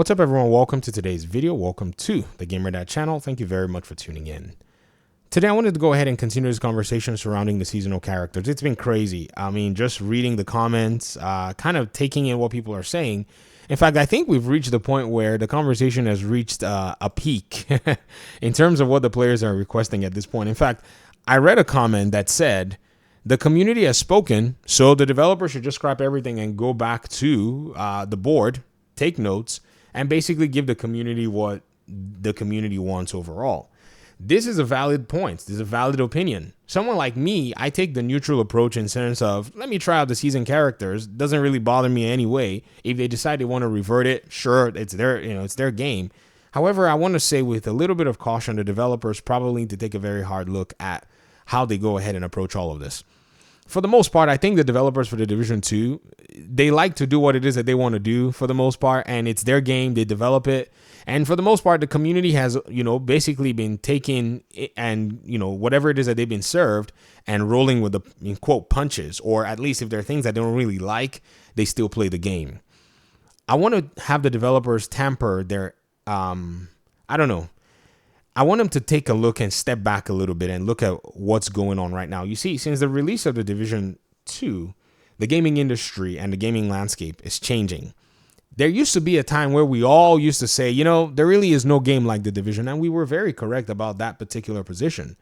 What's up, everyone? Welcome to today's video. Welcome to the Gamer channel. Thank you very much for tuning in. Today, I wanted to go ahead and continue this conversation surrounding the seasonal characters. It's been crazy. I mean, just reading the comments, kind of taking in what people are saying. In fact, I think we've reached the point where the conversation has reached a peak in terms of what the players are requesting at this point. In fact, I read a comment that said, the community has spoken, so the developer should just scrap everything and go back to the board, take notes, and basically give the community what the community wants overall. This is a valid point. This is a valid opinion. Someone like me, I take the neutral approach in sense of, let me try out the season characters. Doesn't really bother me anyway. If they decide they want to revert it, sure, it's their game. However, I want to say with a little bit of caution, the developers probably need to take a very hard look at how they go ahead and approach all of this. For the most part, I think the developers for the Division 2, they like to do what it is that they want to do for the most part, and it's their game. They develop it. And for the most part, the community has, basically been taking and, whatever it is that they've been served and rolling with the, in quote, punches, or at least if there are things that they don't really like, they still play the game. I want to have the developers temper their, I want them to take a look and step back a little bit and look at what's going on right now. You see, since the release of the Division 2, the gaming industry and the gaming landscape is changing. There used to be a time where we all used to say, there really is no game like the Division, and we were very correct about that particular position.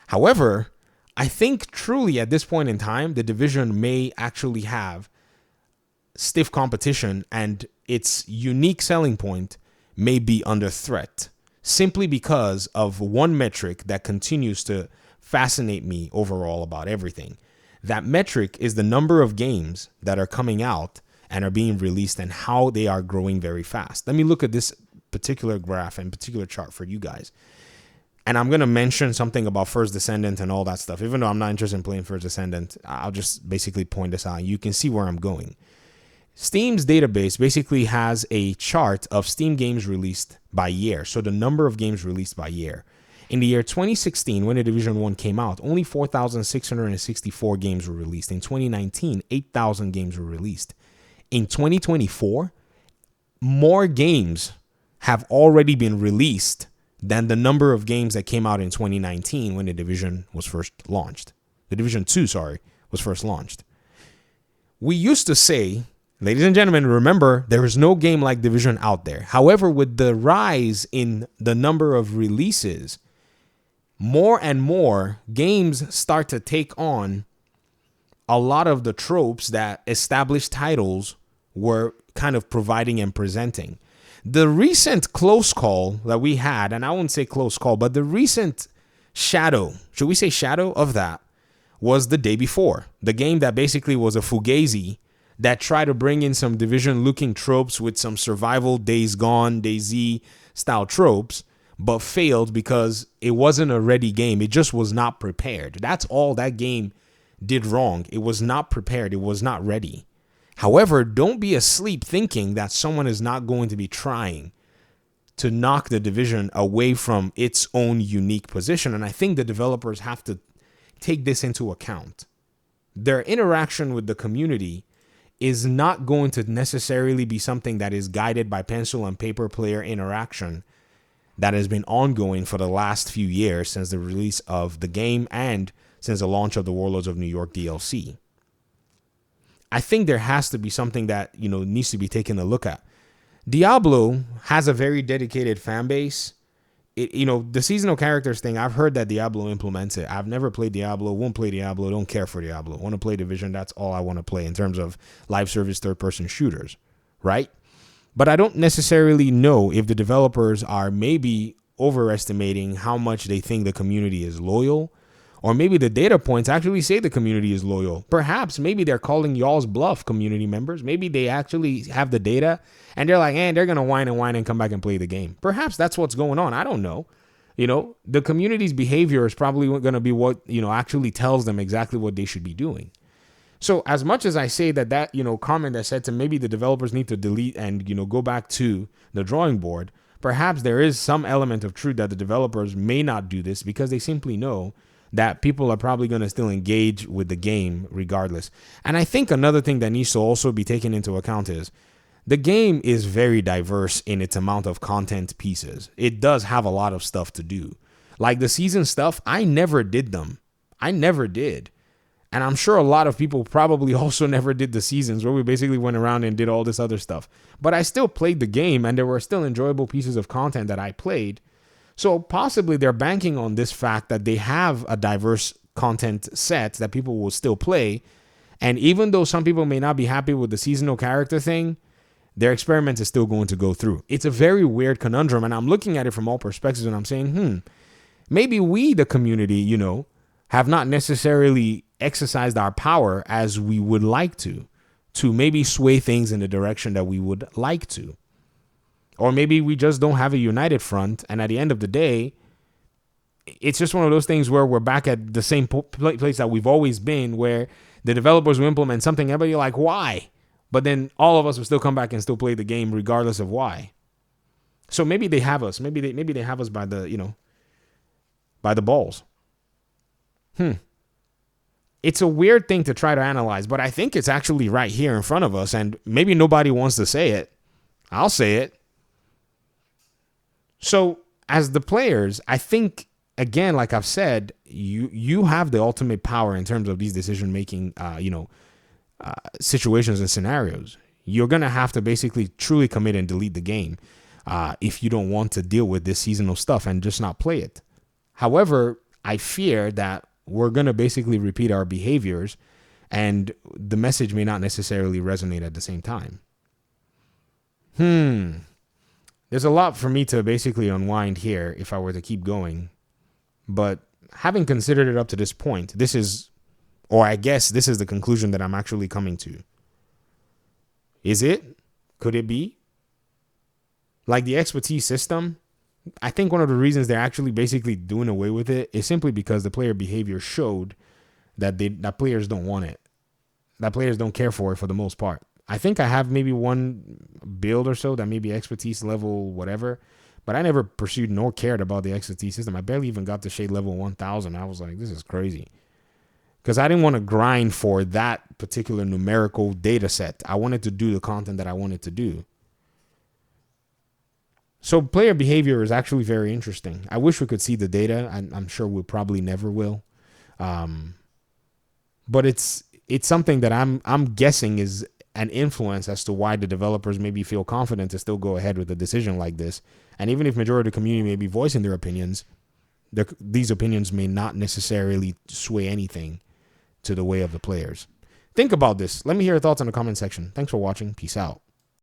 However, I think truly at this point in time, the Division may actually have stiff competition, and its unique selling point may be under threat, simply because of one metric that continues to fascinate me overall about everything. That metric is the number of games that are coming out and are being released and how they are growing very fast. Let me look at this particular graph and particular chart for you guys. And I'm going to mention something about First Descendant and all that stuff. Even though I'm not interested in playing First Descendant, I'll just basically point this out. You can see where I'm going. Steam's database basically has a chart of Steam games released by year. So the number of games released by year. In the year 2016, when the Division 1 came out, only 4,664 games were released. In 2019, 8,000 games were released. In 2024, more games have already been released than the number of games that came out in 2019 when the Division was first launched. The Division 2, was first launched. We used to say, ladies and gentlemen, remember, there is no game like Division out there. However, with the rise in the number of releases, more and more games start to take on a lot of the tropes that established titles were kind of providing and presenting. The recent close call that we had, and I wouldn't say close call, but the recent shadow, should we say shadow of that, was the day before. The game that basically was a Fugazi that tried to bring in some Division-looking tropes with some survival Days Gone, DayZ style tropes, but failed because it wasn't a ready game. It just was not prepared. That's all that game did wrong. It was not prepared. It was not ready. However, don't be asleep thinking that someone is not going to be trying to knock the Division away from its own unique position. And I think the developers have to take this into account. Their interaction with the community is not going to necessarily be something that is guided by pencil and paper player interaction that has been ongoing for the last few years since the release of the game and since the launch of the Warlords of New York DLC. I think there has to be something that, needs to be taken a look at. Diablo has a very dedicated fan base. The seasonal characters thing, I've heard that Diablo implements it. I've never played Diablo, won't play Diablo, don't care for Diablo. Want to play Division, that's all I want to play in terms of live service third-person shooters, right? But I don't necessarily know if the developers are maybe overestimating how much they think the community is loyal, or maybe the data points actually say the community is loyal. Perhaps maybe they're calling y'all's bluff, community members. Maybe they actually have the data and they're like, they're going to whine and come back and play the game. Perhaps that's what's going on. I don't know. The community's behavior is probably going to be what, actually tells them exactly what they should be doing. So as much as I say that, comment that said to maybe the developers need to delete and, go back to the drawing board, perhaps there is some element of truth that the developers may not do this because they simply know that people are probably going to still engage with the game regardless. And I think another thing that needs to also be taken into account is The game is very diverse in its amount of content pieces. It does have a lot of stuff to do. Like the season stuff, I never did them. I never did. And I'm sure a lot of people probably also never did the seasons where we basically went around and did all this other stuff. But I still played the game, and there were still enjoyable pieces of content that I played. So possibly they're banking on this fact that they have a diverse content set that people will still play. And even though some people may not be happy with the seasonal character thing, their experiment is still going to go through. It's a very weird conundrum, and I'm looking at it from all perspectives, and I'm saying, maybe we, the community, have not necessarily exercised our power as we would like to maybe sway things in the direction that we would like to. Or maybe we just don't have a united front, and at the end of the day, it's just one of those things where we're back at the same place that we've always been, where the developers will implement something, everybody like, why? But then all of us will still come back and still play the game regardless of why. So maybe they have us. Maybe they have us by the, by the balls. It's a weird thing to try to analyze, but I think it's actually right here in front of us, and maybe nobody wants to say it. I'll say it. So as the players, I think, again, like I've said, you have the ultimate power in terms of these decision-making, situations and scenarios. You're going to have to basically truly commit and delete the game if you don't want to deal with this seasonal stuff and just not play it. However, I fear that we're going to basically repeat our behaviors, and the message may not necessarily resonate at the same time. There's a lot for me to basically unwind here if I were to keep going. But having considered it up to this point, this is the conclusion that I'm actually coming to. Is it? Could it be? Like the expertise system, I think one of the reasons they're actually basically doing away with it is simply because the player behavior showed that players don't want it. That players don't care for it for the most part. I think I have maybe one build or so that may be expertise level whatever, but I never pursued nor cared about the expertise system. I barely even got to shade level 1000. I was like, this is crazy. Because I didn't want to grind for that particular numerical data set. I wanted to do the content that I wanted to do. So player behavior is actually very interesting. I wish we could see the data. I'm sure we probably never will. But it's something that I'm guessing is an influence as to why the developers maybe feel confident to still go ahead with a decision like this. And even if majority of the community may be voicing their opinions, these opinions may not necessarily sway anything to the way of the players. Think about this. Let me hear your thoughts in the comment section. Thanks for watching. Peace out.